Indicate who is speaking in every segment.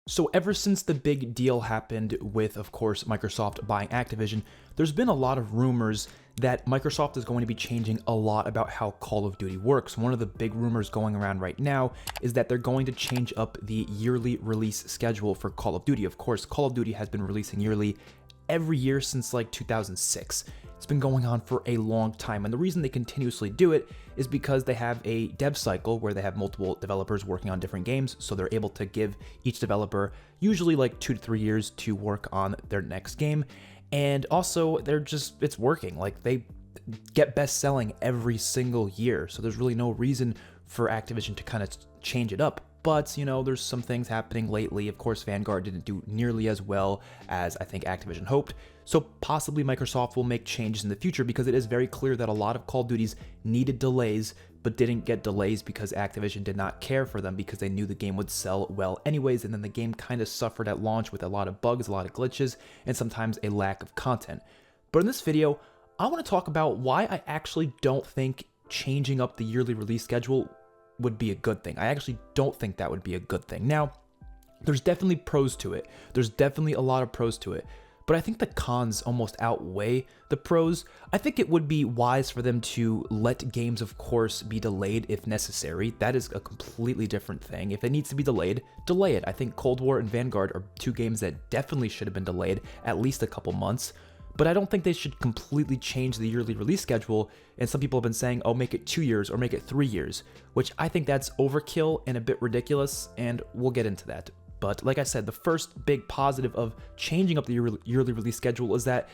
Speaker 1: So ever since the big deal happened with, of course, Microsoft buying Activision, there's been a lot of rumors that Microsoft is going to be changing a lot about how Call of Duty works. One of the big rumors going around right now is that they're going to change up the yearly release schedule for Call of Duty. Of course, Call of Duty has been releasing yearly every year since like 2006. It's been going on for a long time, and the reason they continuously do it is because they have a dev cycle where they have multiple developers working on different games, so they're able to give each developer usually like 2 to 3 years to work on their next game. And also it's working. Like, they get best selling every single year, so there's really no reason for Activision to kind of change it up. But, there's some things happening lately. Of course, Vanguard didn't do nearly as well as I think Activision hoped. So possibly Microsoft will make changes in the future, because it is very clear that a lot of Call of Duties needed delays, but didn't get delays because Activision did not care for them, because they knew the game would sell well anyways. And then the game kind of suffered at launch with a lot of bugs, a lot of glitches, and sometimes a lack of content. But in this video, I want to talk about why I actually don't think changing up the yearly release schedule would be a good thing. I actually don't think that would be a good thing. Now, there's definitely pros to it. There's definitely a lot of pros to it. But I think the cons almost outweigh the pros. I think it would be wise for them to let games, of course, be delayed if necessary. That is a completely different thing. If it needs to be delayed, delay it. I think Cold War and Vanguard are two games that definitely should have been delayed at least a couple months. But I don't think they should completely change the yearly release schedule. And some people have been saying, oh, make it 2 years or make it 3 years, which I think that's overkill and a bit ridiculous, and we'll get into that. But like I said, the first big positive of changing up the yearly release schedule is that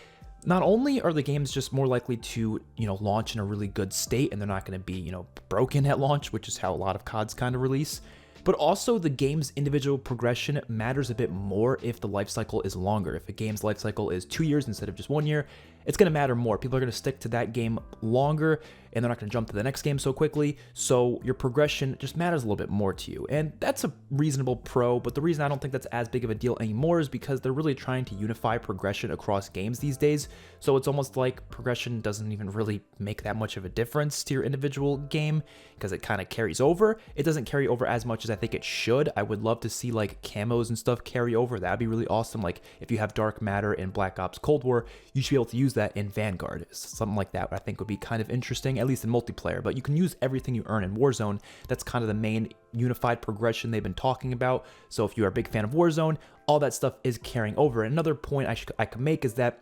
Speaker 1: not only are the games just more likely to, launch in a really good state, and they're not going to be, broken at launch, which is how a lot of CODs kind of release, but also the game's individual progression matters a bit more if the life cycle is longer. If a game's life cycle is 2 years instead of just 1 year, it's going to matter more. People are going to stick to that game longer, and they're not going to jump to the next game so quickly. So your progression just matters a little bit more to you. And that's a reasonable pro, but the reason I don't think that's as big of a deal anymore is because they're really trying to unify progression across games these days. So it's almost like progression doesn't even really make that much of a difference to your individual game, because it kind of carries over. It doesn't carry over as much as I think it should. I would love to see like camos and stuff carry over. That'd be really awesome. Like if you have Dark Matter in Black Ops Cold War, you should be able to use that in Vanguard. Something like that I think would be kind of interesting, at least in multiplayer. But you can use everything you earn in Warzone. That's kind of the main unified progression they've been talking about. So if you are a big fan of Warzone, all that stuff is carrying over. Another point I could make is that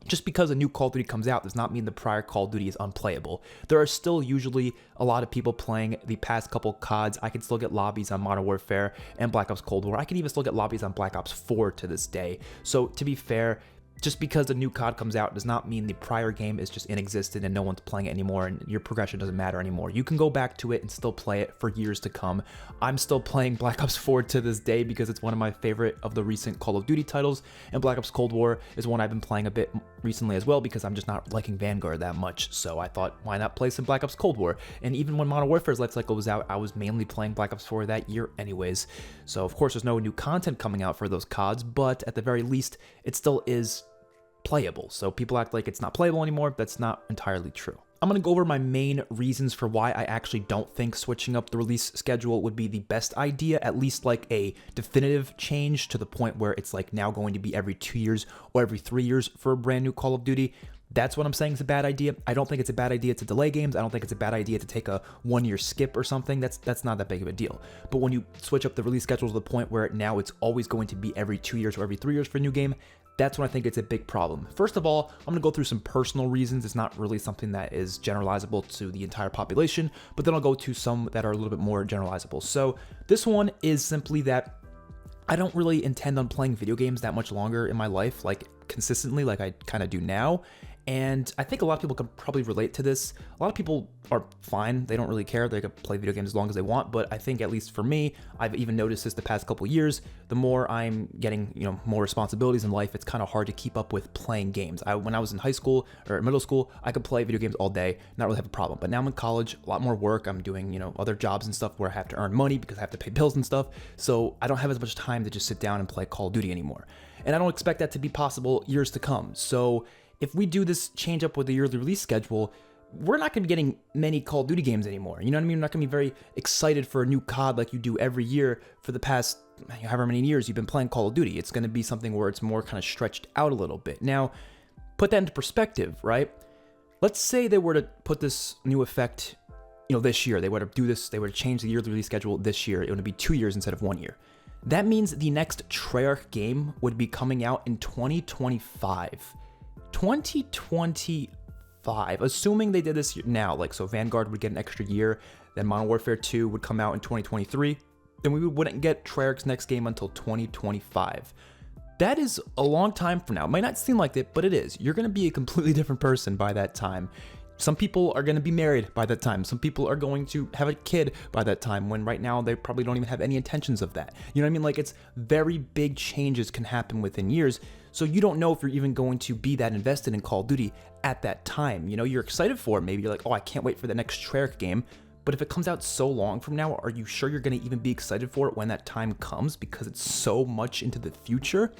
Speaker 1: just because a new Call of Duty comes out does not mean the prior Call of Duty is unplayable. There are still usually a lot of people playing the past couple CODs. I can still get lobbies on Modern Warfare and Black Ops Cold War. I can even still get lobbies on Black Ops 4 to this day. So to be fair, just because a new COD comes out does not mean the prior game is just inexistent and no one's playing it anymore and your progression doesn't matter anymore. You can go back to it and still play it for years to come. I'm still playing Black Ops 4 to this day because it's one of my favorite of the recent Call of Duty titles, and Black Ops Cold War is one I've been playing a bit recently as well because I'm just not liking Vanguard that much. So I thought, why not play some Black Ops Cold War? And even when Modern Warfare's life cycle was out, I was mainly playing Black Ops 4 that year anyways. So of course there's no new content coming out for those CODs, but at the very least, it still is playable. So people act like it's not playable anymore. That's not entirely true. I'm going to go over my main reasons for why I actually don't think switching up the release schedule would be the best idea, at least like a definitive change to the point where it's like now going to be every 2 years or every 3 years for a brand new Call of Duty. That's what I'm saying is a bad idea. I don't think it's a bad idea to delay games. I don't think it's a bad idea to take a 1 year skip or something. That's not that big of a deal. But when you switch up the release schedule to the point where now it's always going to be every 2 years or every 3 years for a new game, that's when I think it's a big problem. First of all, I'm gonna go through some personal reasons. It's not really something that is generalizable to the entire population, but then I'll go to some that are a little bit more generalizable. So this one is simply that I don't really intend on playing video games that much longer in my life, like consistently, like I kind of do now. And I think a lot of people can probably relate to this. A lot of people are fine. They don't really care. They can play video games as long as they want. But I think, at least for me, I've even noticed this the past couple years. The more I'm getting, more responsibilities in life, it's kind of hard to keep up with playing games. When I was in high school or middle school, I could play video games all day, not really have a problem. But now I'm in college, a lot more work. I'm doing, other jobs and stuff where I have to earn money because I have to pay bills and stuff. So I don't have as much time to just sit down and play Call of Duty anymore. And I don't expect that to be possible years to come. So if we do this change up with the yearly release schedule, we're not going to be getting many Call of Duty games anymore. You know what I mean? We're not going to be very excited for a new COD like you do every year for the past however many years you've been playing Call of Duty. It's going to be something where it's more kind of stretched out a little bit. Now, put that into perspective, right? Let's say they were to put this new effect, this year. They were to do this, they were to change the yearly release schedule this year. It would be 2 years instead of 1 year. That means the next Treyarch game would be coming out in 2025. 2025, assuming they did this now, like, so Vanguard would get an extra year, then Modern Warfare 2 would come out in 2023, then we wouldn't get Treyarch's next game until 2025. That is a long time from now. It might not seem like it, but it is. You're going to be a completely different person by that time. Some people are going to be married by that time. Some people are going to have a kid by that time, when right now they probably don't even have any intentions of that. You know what I mean? Like, it's very big changes can happen within years. So you don't know if you're even going to be that invested in Call of Duty at that time. You're excited for it. Maybe you're like, oh, I can't wait for the next Treyarch game. But if it comes out so long from now, are you sure you're going to even be excited for it when that time comes? Because it's so much into the future.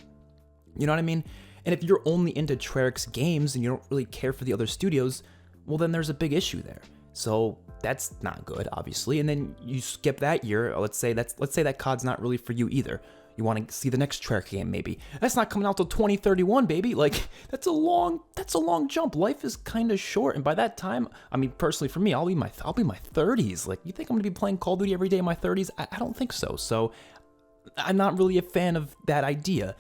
Speaker 1: You know what I mean? And if you're only into Treyarch's games and you don't really care for the other studios, well, then there's a big issue there. So that's not good, obviously. And then you skip that year. Let's say that COD's not really for you either. You want to see the next Treyarch game, maybe. That's not coming out till 2031, baby. Like, that's a long jump. Life is kind of short, and by that time, I mean, personally for me, I'll be my 30s. Like, you think I'm gonna be playing Call of Duty every day in my 30s? I don't think so. So I'm not really a fan of that idea.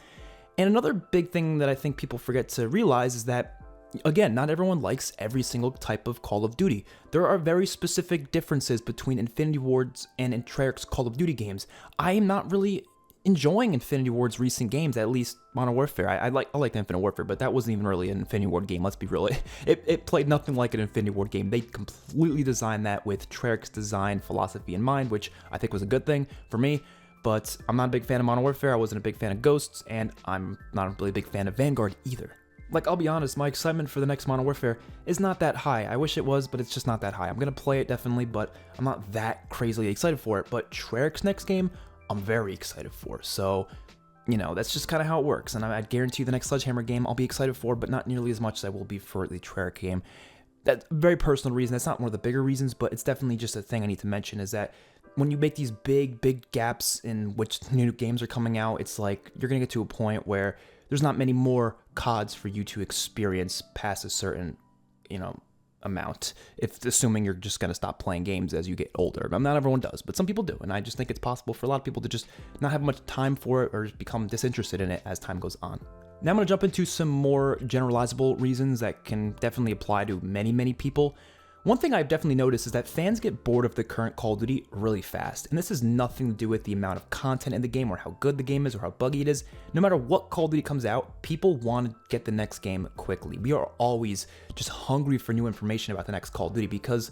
Speaker 1: And another big thing that I think people forget to realize is that, again, not everyone likes every single type of Call of Duty. There are very specific differences between Infinity Ward's and Treyarch's Call of Duty games. I am not really enjoying Infinity Ward's recent games, at least Modern Warfare. I like Infinite Warfare, but that wasn't even really an Infinity Ward game, let's be real. It played nothing like an Infinity Ward game. They completely designed that with Treyarch's design philosophy in mind, which I think was a good thing for me. But I'm not a big fan of Modern Warfare, I wasn't a big fan of Ghosts, and I'm not a really big fan of Vanguard either. Like, I'll be honest, my excitement for the next Modern Warfare is not that high. I wish it was, but it's just not that high. I'm gonna play it definitely, but I'm not that crazily excited for it. But Treyarch's next game, I'm very excited for. So, that's just kind of how it works. And I guarantee you the next Sledgehammer game I'll be excited for, but not nearly as much as I will be for the Treyarch game. That's a very personal reason. That's not one of the bigger reasons, but it's definitely just a thing I need to mention, is that when you make these big gaps in which new games are coming out, it's like you're going to get to a point where there's not many more CODs for you to experience past a certain, amount, assuming you're just going to stop playing games as you get older. Not everyone does, but some people do, and I just think it's possible for a lot of people to just not have much time for it or just become disinterested in it as time goes on. Now I'm going to jump into some more generalizable reasons that can definitely apply to many people. One thing I've definitely noticed is that fans get bored of the current Call of Duty really fast, and this has nothing to do with the amount of content in the game or how good the game is or how buggy it is. No matter what Call of Duty comes out, people want to get the next game quickly. We are always just hungry for new information about the next Call of Duty because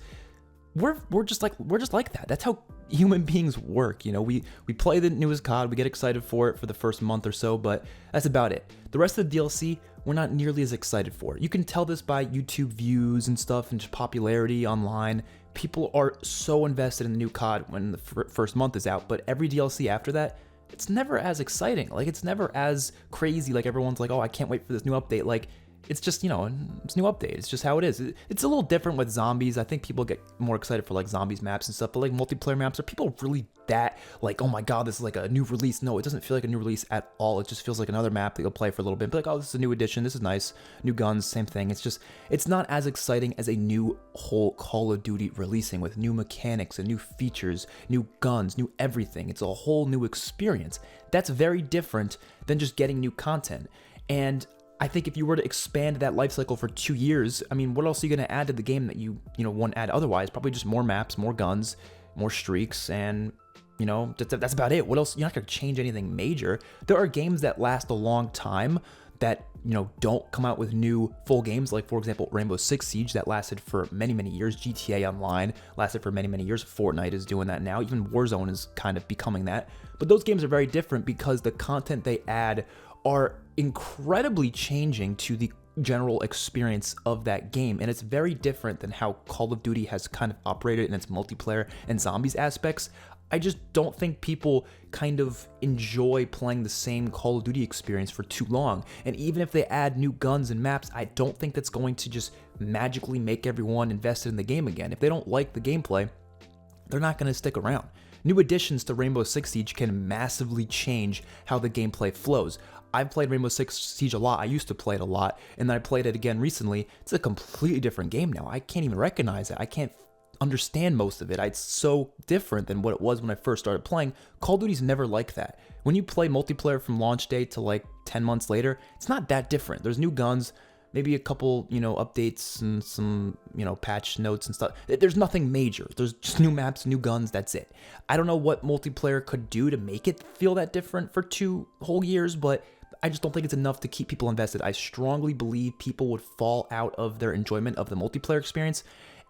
Speaker 1: we're just like that. That's how human beings work. We play the newest COD, we get excited for it for the first month or so, but that's about it. The rest of the DLC, we're not nearly as excited for. You can tell this by YouTube views and stuff and just popularity online. People are so invested in the new COD when the first month is out, but every DLC after that, it's never as exciting. Like, it's never as crazy. Like, everyone's like, oh, I can't wait for this new update. Like, it's just, it's a new update. It's just how it is. It's a little different with zombies. I think people get more excited for like zombies maps and stuff, but like multiplayer maps, are people really that like, oh my god, this is like a new release? No, it doesn't feel like a new release at all. It just feels like another map that you'll play for a little bit. Be like, oh, this is a new edition. This is nice. New guns, same thing. It's not as exciting as a new whole Call of Duty releasing with new mechanics and new features, new guns, new everything. It's a whole new experience. That's very different than just getting new content. And I think if you were to expand that life cycle for 2 years, I mean, what else are you going to add to the game that you wouldn't add otherwise? Probably just more maps, more guns, more streaks, and, that's about it. What else? You're not going to change anything major. There are games that last a long time that, don't come out with new full games, like, for example, Rainbow Six Siege that lasted for many years. GTA Online lasted for many years. Fortnite is doing that now. Even Warzone is kind of becoming that. But those games are very different because the content they add are incredibly changing to the general experience of that game, and it's very different than how Call of Duty has kind of operated in its multiplayer and zombies aspects. I just don't think people kind of enjoy playing the same Call of Duty experience for too long, and even if they add new guns and maps, I don't think that's going to just magically make everyone invested in the game again. If they don't like the gameplay, they're not going to stick around. New additions to Rainbow Six Siege can massively change how the gameplay flows. I've played Rainbow Six Siege a lot. I used to play it a lot, and then I played it again recently. It's a completely different game now. I can't even recognize it. I can't understand most of it. It's so different than what it was when I first started playing. Call of Duty's never like that. When you play multiplayer from launch day to like 10 months later, it's not that different. There's new guns, maybe a couple, updates and some, patch notes and stuff. There's nothing major. There's just new maps, new guns, that's it. I don't know what multiplayer could do to make it feel that different for 2 whole years, but I just don't think it's enough to keep people invested. I strongly believe people would fall out of their enjoyment of the multiplayer experience,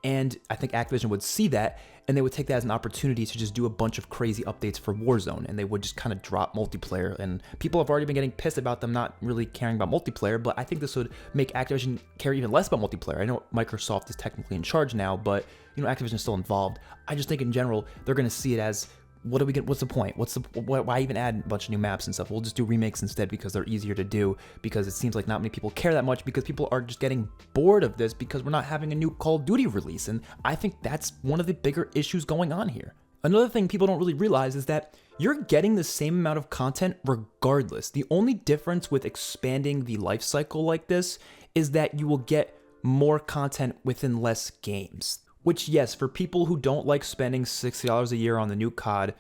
Speaker 1: and I think Activision would see that, and they would take that as an opportunity to just do a bunch of crazy updates for Warzone, and they would just kind of drop multiplayer. And people have already been getting pissed about them not really caring about multiplayer, but I think this would make Activision care even less about multiplayer. I know Microsoft is technically in charge now, but Activision is still involved. I just think in general they're going to see it as, what do we get? What's the point? Why even add a bunch of new maps and stuff? We'll just do remakes instead because they're easier to do, because it seems like not many people care that much, because people are just getting bored of this because we're not having a new Call of Duty release. And I think that's one of the bigger issues going on here. Another thing people don't really realize is that you're getting the same amount of content regardless. The only difference with expanding the life cycle like this is that you will get more content within less games. Which, yes, for people who don't like spending $60 a year on the new COD,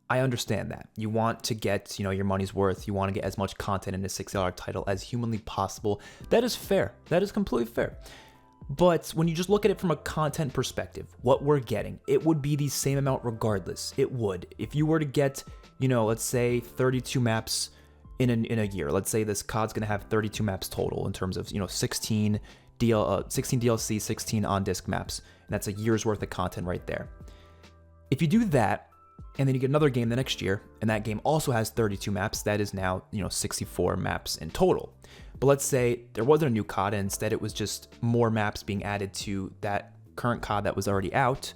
Speaker 1: I understand that. You want to get, your money's worth. You want to get as much content in a $60 title as humanly possible. That is fair. That is completely fair. But when you just look at it from a content perspective, what we're getting, it would be the same amount regardless. It would. If you were to get, let's say 32 maps in a year. Let's say this COD's going to have 32 maps total in terms of, 16 DLC, 16 on-disc maps. And that's a year's worth of content right there. If you do that, and then you get another game the next year, and that game also has 32 maps, that is now, 64 maps in total. But let's say there wasn't a new COD, and instead it was just more maps being added to that current COD that was already out.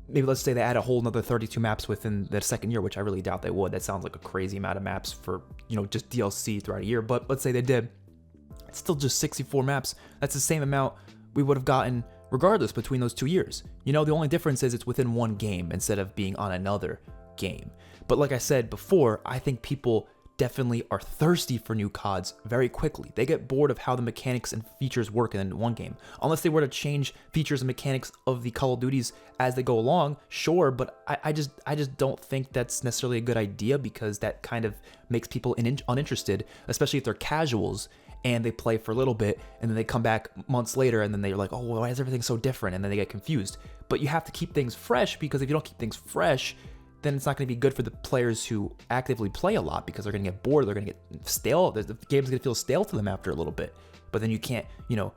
Speaker 1: Maybe let's say they add a whole another 32 maps within the second year, which I really doubt they would. That sounds like a crazy amount of maps for, just DLC throughout a year. But let's say they did. It's still just 64 maps. That's the same amount we would have gotten regardless between those 2 years. The only difference is it's within one game instead of being on another game. But like I said before, I think people definitely are thirsty for new CODs very quickly. They get bored of how the mechanics and features work in one game. Unless they were to change features and mechanics of the Call of Duties as they go along, sure, but I just don't think that's necessarily a good idea, because that kind of makes people uninterested, especially if they're casuals and they play for a little bit and then they come back months later and then they're like, oh, why is everything so different? And then they get confused. But you have to keep things fresh, because if you don't keep things fresh, then it's not going to be good for the players who actively play a lot, because they're going to get bored, they're going to get stale, the game's going to feel stale to them after a little bit. But then you can't,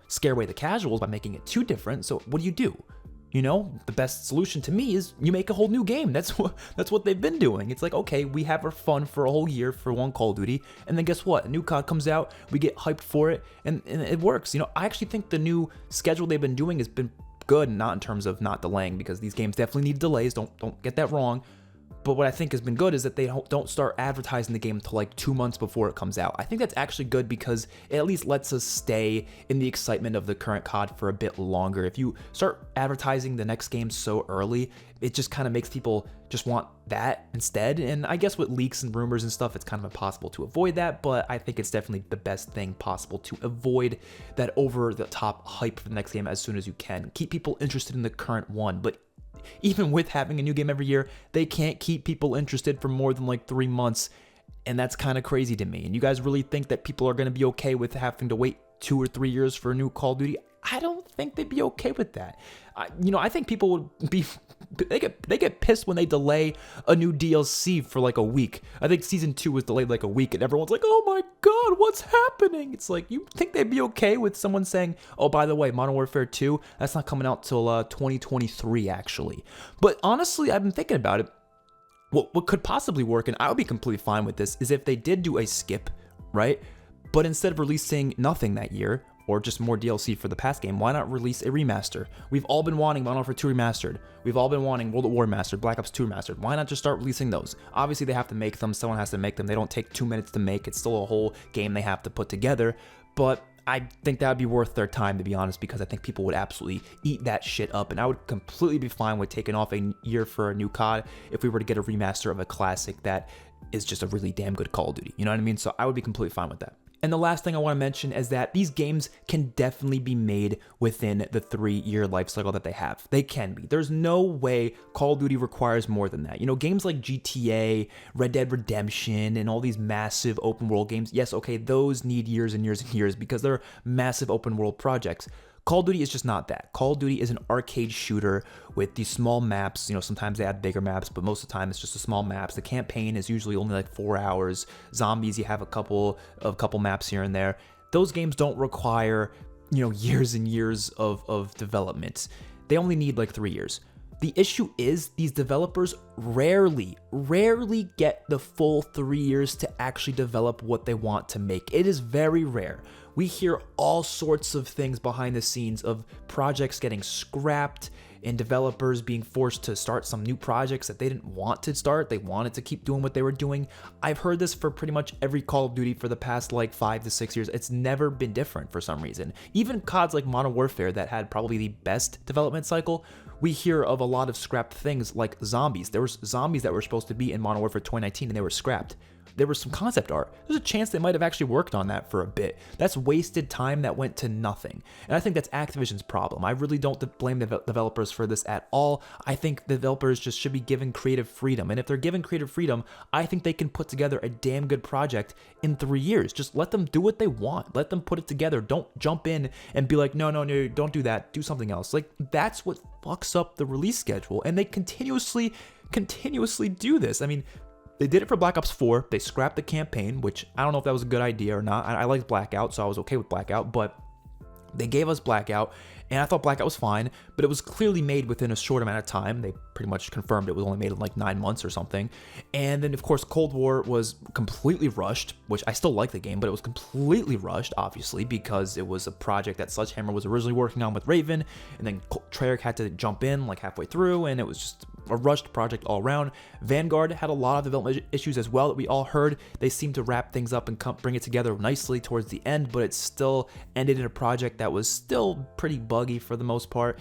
Speaker 1: scare away the casuals by making it too different. So what do? The best solution to me is you make a whole new game. That's what they've been doing. It's like, okay, we have our fun for a whole year for one Call of Duty, and then guess what? A new COD comes out, we get hyped for it, and it works. I actually think the new schedule they've been doing has been good, not in terms of not delaying, because these games definitely need delays. Don't get that wrong. But what I think has been good is that they don't start advertising the game until like 2 months before it comes out. I think that's actually good, because it at least lets us stay in the excitement of the current COD for a bit longer. If you start advertising the next game so early, it just kind of makes people just want that instead. And I guess with leaks and rumors and stuff, it's kind of impossible to avoid that, but I think it's definitely the best thing possible to avoid that over-the-top hype for the next game as soon as you can. Keep people interested in the current one, but even with having a new game every year, they can't keep people interested for more than like 3 months, and that's kind of crazy to me. And you guys really think that people are going to be okay with having to wait 2 or 3 years for a new Call of Duty? I don't think they'd be okay with that. I think people would be, they get pissed when they delay a new DLC for like a week. I think Season 2 was delayed like a week, and everyone's like, oh my god, what's happening? It's like, you think they'd be okay with someone saying, oh, by the way, Modern Warfare 2, that's not coming out till 2023, actually. But honestly, I've been thinking about it. What could possibly work, and I would be completely fine with this, is if they did do a skip, right? But instead of releasing nothing that year, or just more DLC for the past game, why not release a remaster? We've all been wanting Modern Warfare 2 remastered. We've all been wanting World at War remastered, Black Ops 2 remastered. Why not just start releasing those? Obviously, they have to make them. Someone has to make them. They don't take 2 minutes to make. It's still a whole game they have to put together. But I think that would be worth their time, to be honest, because I think people would absolutely eat that shit up, and I would completely be fine with taking off a year for a new COD if we were to get a remaster of a classic that is just a really damn good Call of Duty. You know what I mean? So I would be completely fine with that. And the last thing I want to mention is that these games can definitely be made within the 3-year life cycle that they have. They can be. There's no way Call of Duty requires more than that. You know, games like GTA, Red Dead Redemption, and all these massive open world games, yes, okay, those need years and years and years because they're massive open world projects. Call of Duty is just not that. Call of Duty is an arcade shooter with these small maps. You know, sometimes they add bigger maps, but most of the time it's just a small maps. The campaign is usually only like 4 hours. Zombies, you have a couple maps here and there. Those games don't require, you know, years and years of development. They only need like 3 years. The issue is these developers rarely get the full 3 years to actually develop what they want to make. It is very rare. We hear all sorts of things behind the scenes of projects getting scrapped and developers being forced to start some new projects that they didn't want to start. They wanted to keep doing what they were doing. I've heard this for pretty much every Call of Duty for the past like 5 to 6 years. It's never been different for some reason. Even CODs like Modern Warfare that had probably the best development cycle, we hear of a lot of scrapped things like zombies. There was zombies that were supposed to be in Modern Warfare 2019 and they were scrapped. There was some concept art. There's a chance they might have actually worked on that for a bit. That's wasted time that went to nothing. And I think that's Activision's problem. I really don't blame the developers for this at all. I think the developers just should be given creative freedom. And if they're given creative freedom, I think they can put together a damn good project in 3 years. Just let them do what they want. Let them put it together. Don't jump in and be like, no, don't do that. Do something else. Like, that's what fucks up the release schedule. And they continuously do this. I mean, they did it for Black Ops 4. They scrapped the campaign, which I don't know if that was a good idea or not. I liked Blackout, so I was okay with Blackout, but they gave us Blackout, and I thought Blackout was fine, but it was clearly made within a short amount of time. They pretty much confirmed it was only made in like 9 months or something. And then, of course, Cold War was completely rushed, which I still like the game, but it was completely rushed, obviously, because it was a project that Sledgehammer was originally working on with Raven, and then Treyarch had to jump in like halfway through, and it was just a rushed project all around. Vanguard had a lot of development issues as well that we all heard. They seemed to wrap things up and bring it together nicely towards the end, but it still ended in a project that was still pretty buggy for the most part.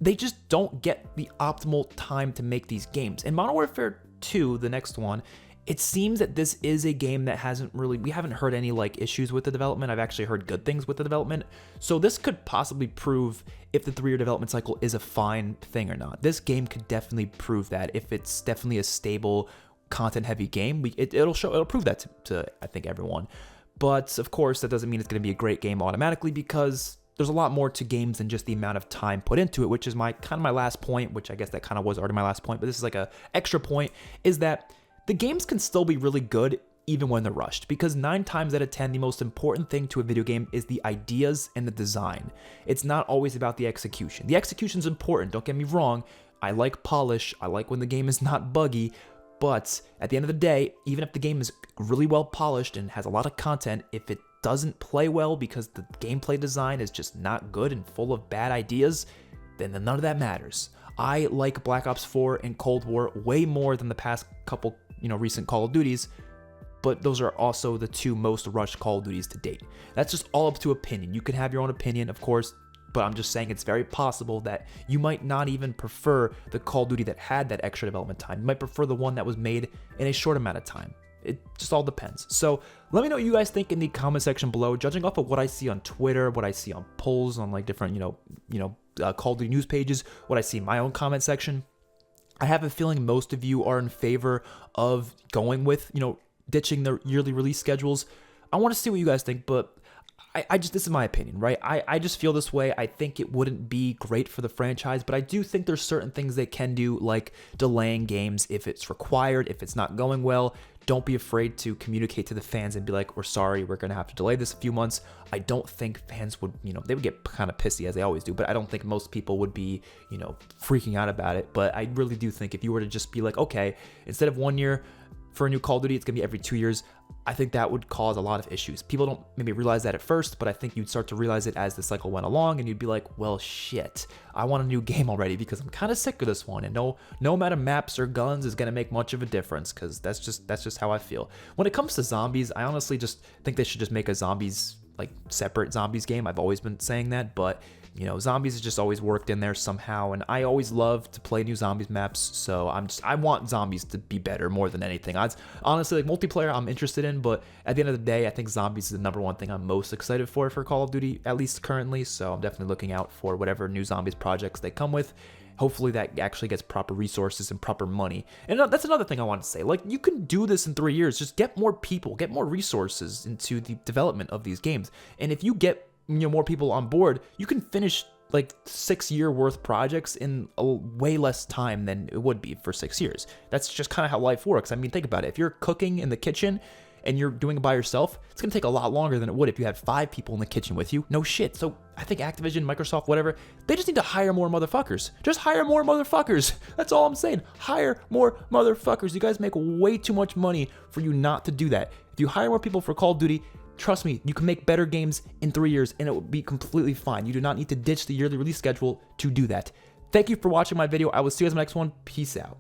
Speaker 1: They just don't get the optimal time to make these games. In Modern Warfare 2, the next one, it seems that this is a game that we haven't heard any like issues with the development. I've actually heard good things with the development. So this could possibly prove if the 3-year development cycle is a fine thing or not. This game could definitely prove that if it's definitely a stable, content-heavy game. It'll prove that to I think everyone. But of course, that doesn't mean it's going to be a great game automatically because there's a lot more to games than just the amount of time put into it, which is my last point, which I guess that kind of was already my last point, but this is like a extra point, is that the games can still be really good even when they're rushed, because 9 times out of 10, the most important thing to a video game is the ideas and the design. It's not always about the execution. The execution's important, don't get me wrong. I like polish, I like when the game is not buggy, but at the end of the day, even if the game is really well polished and has a lot of content, if it doesn't play well because the gameplay design is just not good and full of bad ideas, then none of that matters. I like Black Ops 4 and Cold War way more than the past couple recent Call of Duties, but those are also the 2 most rushed Call of Duties to date. That's just all up to opinion. You can have your own opinion, of course, but I'm just saying it's very possible that you might not even prefer the Call of Duty that had that extra development time. You might prefer the one that was made in a short amount of time. It just all depends. So let me know what you guys think in the comment section below. Judging off of what I see on Twitter, what I see on polls on like different, Call of Duty news pages, what I see in my own comment section, I have a feeling most of you are in favor of going with, ditching the yearly release schedules. I want to see what you guys think, but this is my opinion, right? I just feel this way. I think it wouldn't be great for the franchise, but I do think there's certain things they can do, like delaying games if it's required, if it's not going well. Don't be afraid to communicate to the fans and be like, we're sorry, we're going to have to delay this a few months. I don't think fans would, they would get kind of pissy as they always do, but I don't think most people would be, freaking out about it. But I really do think if you were to just be like, okay, instead of 1 year for a new Call of Duty, it's going to be every 2 years, I think that would cause a lot of issues. People don't maybe realize that at first, but I think you'd start to realize it as the cycle went along, and you'd be like, well, shit, I want a new game already because I'm kind of sick of this one, and no amount of maps or guns is going to make much of a difference, because that's just how I feel. When it comes to zombies, I honestly just think they should just make a zombies like separate zombies game. I've always been saying that, but you know, zombies has just always worked in there somehow, and I always love to play new zombies maps, so I want zombies to be better more than anything. Honestly, like multiplayer I'm interested in, but at the end of the day, I think zombies is the number one thing I'm most excited for Call of Duty, at least currently, so I'm definitely looking out for whatever new zombies projects they come with. Hopefully that actually gets proper resources and proper money. And that's another thing I want to say. Like, you can do this in 3 years. Just get more people, get more resources into the development of these games. And if you get, you know, more people on board, you can finish like 6-year worth projects in a way less time than it would be for 6 years. That's just kind of how life works. I mean, think about it. If you're cooking in the kitchen and you're doing it by yourself, it's going to take a lot longer than it would if you had 5 people in the kitchen with you. No shit. So I think Activision, Microsoft, whatever, they just need to hire more motherfuckers. Just hire more motherfuckers. That's all I'm saying. Hire more motherfuckers. You guys make way too much money for you not to do that. If you hire more people for Call of Duty, trust me, you can make better games in 3 years and it will be completely fine. You do not need to ditch the yearly release schedule to do that. Thank you for watching my video. I will see you guys in the next one. Peace out.